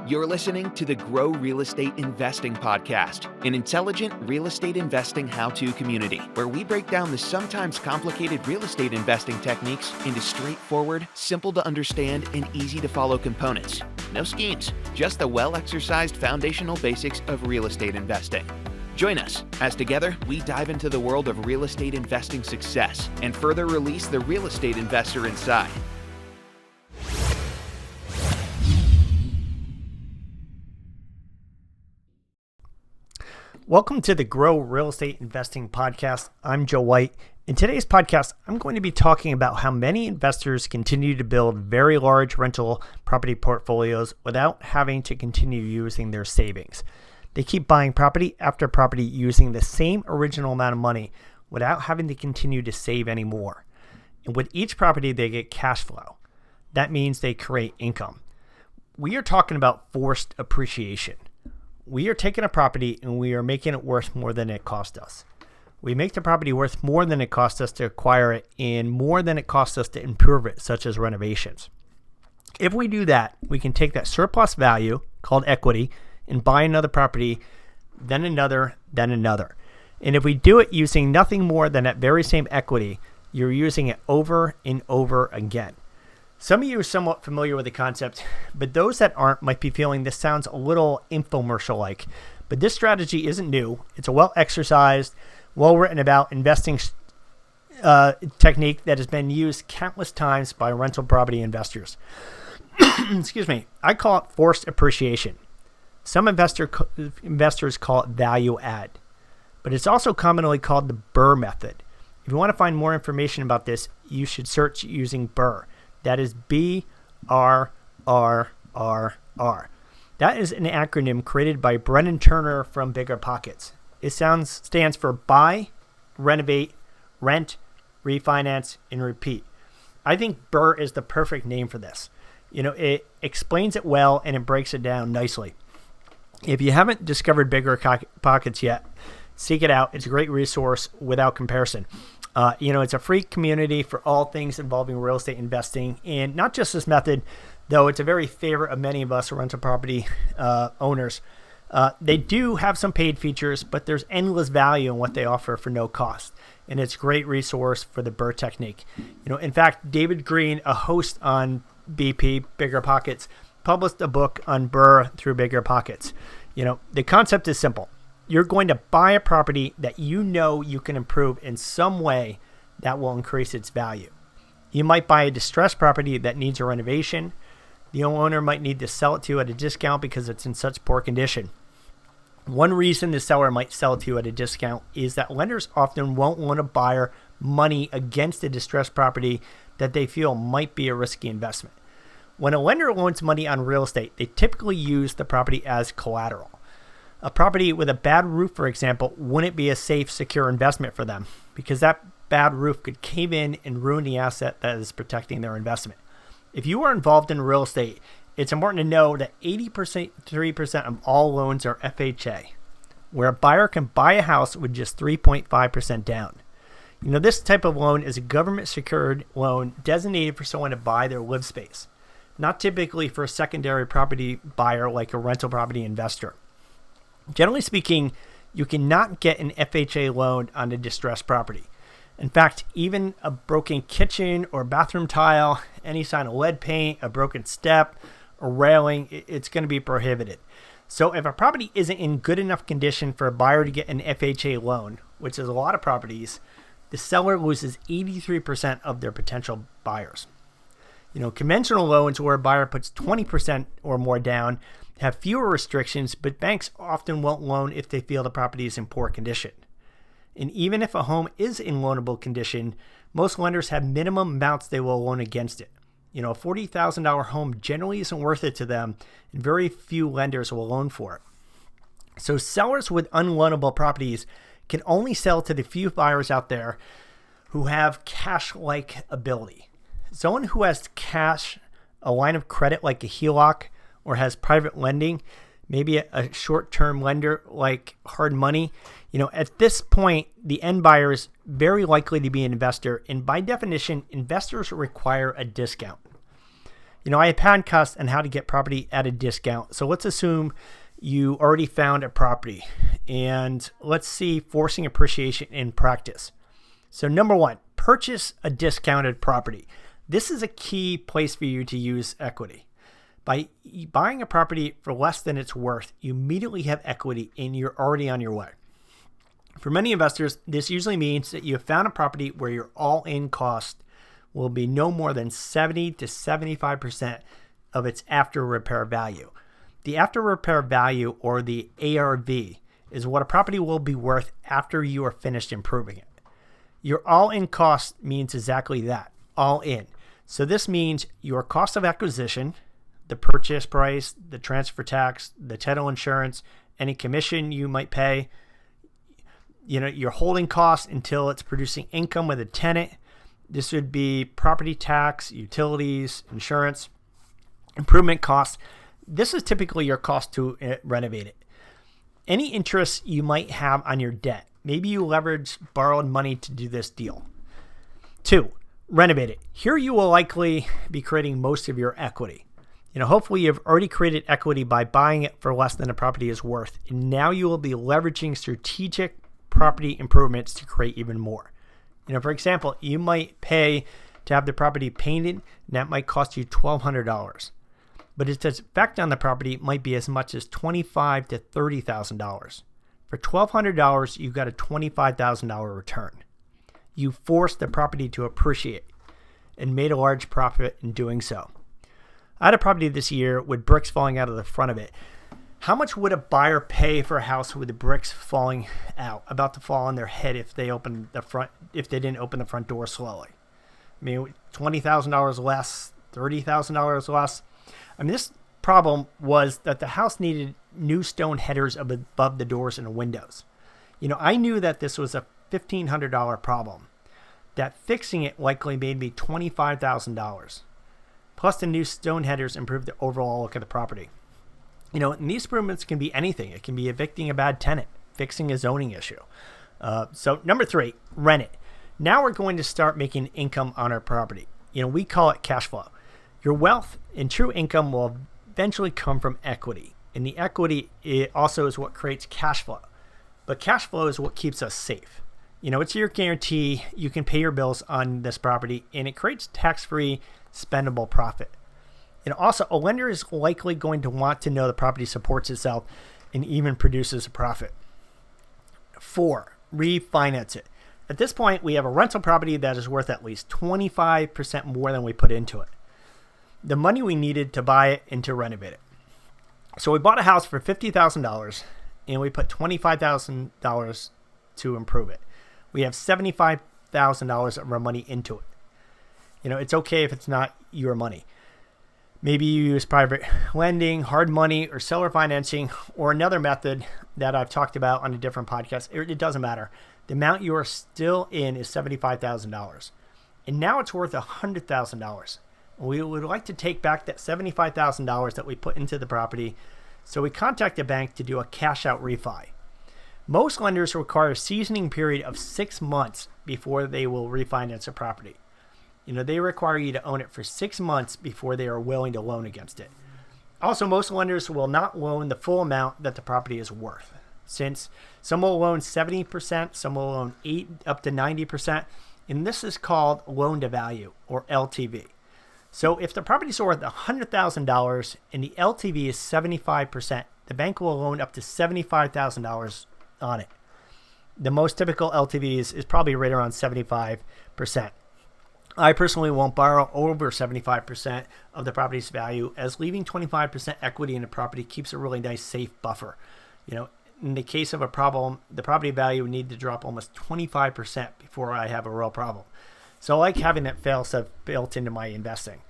You're listening to the Grow Real Estate Investing Podcast, an intelligent real estate investing how-to community where we break down the sometimes complicated real estate investing techniques into straightforward, simple to understand, and easy to follow components. No schemes, just the well-exercised foundational basics of real estate investing. Join us as together we dive into the world of real estate investing success and further release the real estate investor inside. Welcome to the Grow Real Estate Investing Podcast. I'm Joe White. In today's podcast, I'm going to be talking about how many investors continue to build very large rental property portfolios without having to continue using their savings. They keep buying property after property using the same original amount of money without having to continue to save anymore. And with each property, they get cash flow. That means they create income. We are talking about forced appreciation. We are taking a property and we are making it worth more than it cost us. We make the property worth more than it cost us to acquire it and more than it cost us to improve it, such as renovations. If we do that, we can take that surplus value, called equity, and buy another property, then another, then another. And if we do it using nothing more than that very same equity, you're using it over and over again. Some of you are somewhat familiar with the concept, but those that aren't might be feeling this sounds a little infomercial-like. But this strategy isn't new. It's a well-exercised, well-written about investing technique that has been used countless times by rental property investors. Excuse me. I call it forced appreciation. Some investors call it value add, but it's also commonly called the BRRRR method. If you want to find more information about this, you should search using BRRRR. That is BRRRR. That is an acronym created by Brennan Turner from BRRRR. It stands for buy, renovate, rent, refinance, and repeat. I think BRRRR is the perfect name for this. It explains it well and it breaks it down nicely. If you haven't discovered BRRRR yet, seek it out. It's a great resource without comparison. It's a free community for all things involving real estate investing, and not just this method, though it's a very favorite of many of us rental property owners. They do have some paid features, but there's endless value in what they offer for no cost, and it's a great resource for the BRRRR technique. In fact, David Green, a host on BP, BRRRR, published a book on BRRRR through BRRRR. The concept is simple. You're going to buy a property that you know you can improve in some way that will increase its value. You might buy a distressed property that needs a renovation. The owner might need to sell it to you at a discount because it's in such poor condition. One reason the seller might sell it to you at a discount is that lenders often won't loan a buyer money against a distressed property that they feel might be a risky investment. When a lender loans money on real estate, they typically use the property as collateral. A property with a bad roof, for example, wouldn't be a safe, secure investment for them because that bad roof could cave in and ruin the asset that is protecting their investment. If you are involved in real estate, it's important to know that 83% of all loans are FHA, where a buyer can buy a house with just 3.5% down. This type of loan is a government-secured loan designated for someone to buy their live space, not typically for a secondary property buyer like a rental property investor. Generally speaking, you cannot get an FHA loan on a distressed property. In fact, even a broken kitchen or bathroom tile, any sign of lead paint, a broken step, or railing, it's going to be prohibited. So if a property isn't in good enough condition for a buyer to get an FHA loan, which is a lot of properties, the seller loses 83% of their potential buyers. Conventional loans where a buyer puts 20% or more down have fewer restrictions, but banks often won't loan if they feel the property is in poor condition. And even if a home is in loanable condition, most lenders have minimum amounts they will loan against it. A $40,000 home generally isn't worth it to them, and very few lenders will loan for it. So sellers with unloanable properties can only sell to the few buyers out there who have cash-like ability. Someone who has cash, a line of credit like a HELOC, or has private lending, maybe a short-term lender like hard money, at this point, the end buyer is very likely to be an investor. And by definition, investors require a discount. I have podcasts on how to get property at a discount. So let's assume you already found a property, and let's see forcing appreciation in practice. So number one, purchase a discounted property. This is a key place for you to use equity. By buying a property for less than it's worth, you immediately have equity and you're already on your way. For many investors, this usually means that you have found a property where your all-in cost will be no more than 70 to 75% of its after repair value. The after repair value, or the ARV, is what a property will be worth after you are finished improving it. Your all-in cost means exactly that, all in. So this means your cost of acquisition, the purchase price, the transfer tax, the title insurance, any commission you might pay, your holding costs until it's producing income with a tenant. This would be property tax, utilities, insurance, improvement costs. This is typically your cost to renovate it. Any interest you might have on your debt. Maybe you leverage borrowed money to do this deal. 2, renovate it. Here you will likely be creating most of your equity. Hopefully you've already created equity by buying it for less than a property is worth. And now you will be leveraging strategic property improvements to create even more. For example, you might pay to have the property painted, and that might cost you $1,200. But its effect on the property might be as much as $25,000 to $30,000. For $1,200, you got a $25,000 return. You forced the property to appreciate and made a large profit in doing so. I had a property this year with bricks falling out of the front of it. How much would a buyer pay for a house with the bricks falling out, about to fall on their head if they didn't open the front door slowly? $20,000 less, $30,000 less. This problem was that the house needed new stone headers above the doors and the windows. I knew that this was a $1,500 problem, that fixing it likely made me $25,000. Plus, the new stone headers improved the overall look of the property. And these improvements can be anything. It can be evicting a bad tenant, fixing a zoning issue. So number 3, rent it. Now we're going to start making income on our property. We call it cash flow. Your wealth and true income will eventually come from equity. And the equity also is what creates cash flow. But cash flow is what keeps us safe. It's your guarantee you can pay your bills on this property, and it creates tax-free spendable profit. And also, a lender is likely going to want to know the property supports itself and even produces a profit. 4, refinance it. At this point, we have a rental property that is worth at least 25% more than we put into it. The money we needed to buy it and to renovate it. So we bought a house for $50,000 and we put $25,000 to improve it. We have $75,000 of our money into it. It's okay if it's not your money. Maybe you use private lending, hard money, or seller financing, or another method that I've talked about on a different podcast. It doesn't matter. The amount you are still in is $75,000. And now it's worth $100,000. We would like to take back that $75,000 that we put into the property, so we contact the bank to do a cash out refi. Most lenders require a seasoning period of 6 months before they will refinance a property. They require you to own it for 6 months before they are willing to loan against it. Also, most lenders will not loan the full amount that the property is worth, since some will loan 70%, some will loan 8 up to 90%, and this is called loan to value, or LTV. So if the property is worth $100,000 and the LTV is 75%, the bank will loan up to $75,000 on it. The most typical LTV is probably right around 75%. I personally won't borrow over 75% of the property's value, as leaving 25% equity in the property keeps a really nice safe buffer. In the case of a problem, the property value would need to drop almost 25% before I have a real problem. So I like having that fail-safe built into my investing.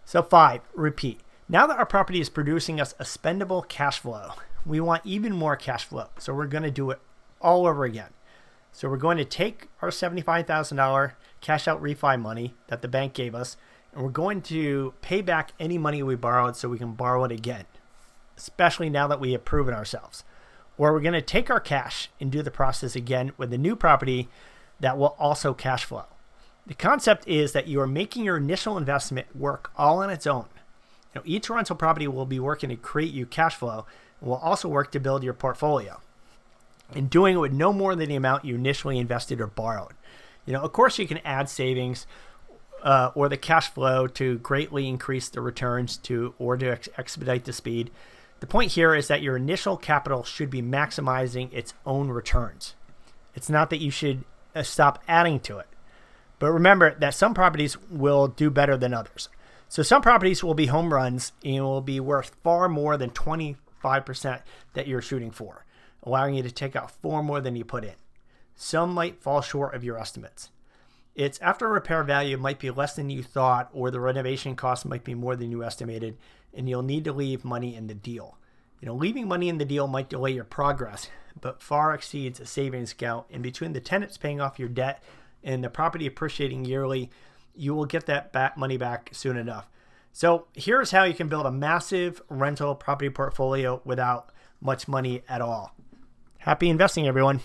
So 5, repeat. Now that our property is producing us a spendable cash flow, we want even more cash flow. So we're going to do it all over again. So we're going to take our $75,000 cash out refi money that the bank gave us, and we're going to pay back any money we borrowed so we can borrow it again, especially now that we have proven ourselves. Or we're going to take our cash and do the process again with a new property that will also cash flow. The concept is that you are making your initial investment work all on its own. Each rental property will be working to create you cash flow and will also work to build your portfolio, and doing it with no more than the amount you initially invested or borrowed. Of course, you can add savings or the cash flow to greatly increase the returns or to expedite the speed. The point here is that your initial capital should be maximizing its own returns. It's not that you should stop adding to it. But remember that some properties will do better than others. So some properties will be home runs and will be worth far more than 25% that you're shooting for, allowing you to take out far more than you put in. Some might fall short of your estimates. Its after repair value might be less than you thought, or the renovation cost might be more than you estimated, and you'll need to leave money in the deal. Leaving money in the deal might delay your progress, but far exceeds a savings account. And between the tenants paying off your debt and the property appreciating yearly, you will get that money back soon enough. So here's how you can build a massive rental property portfolio without much money at all. Happy investing, everyone.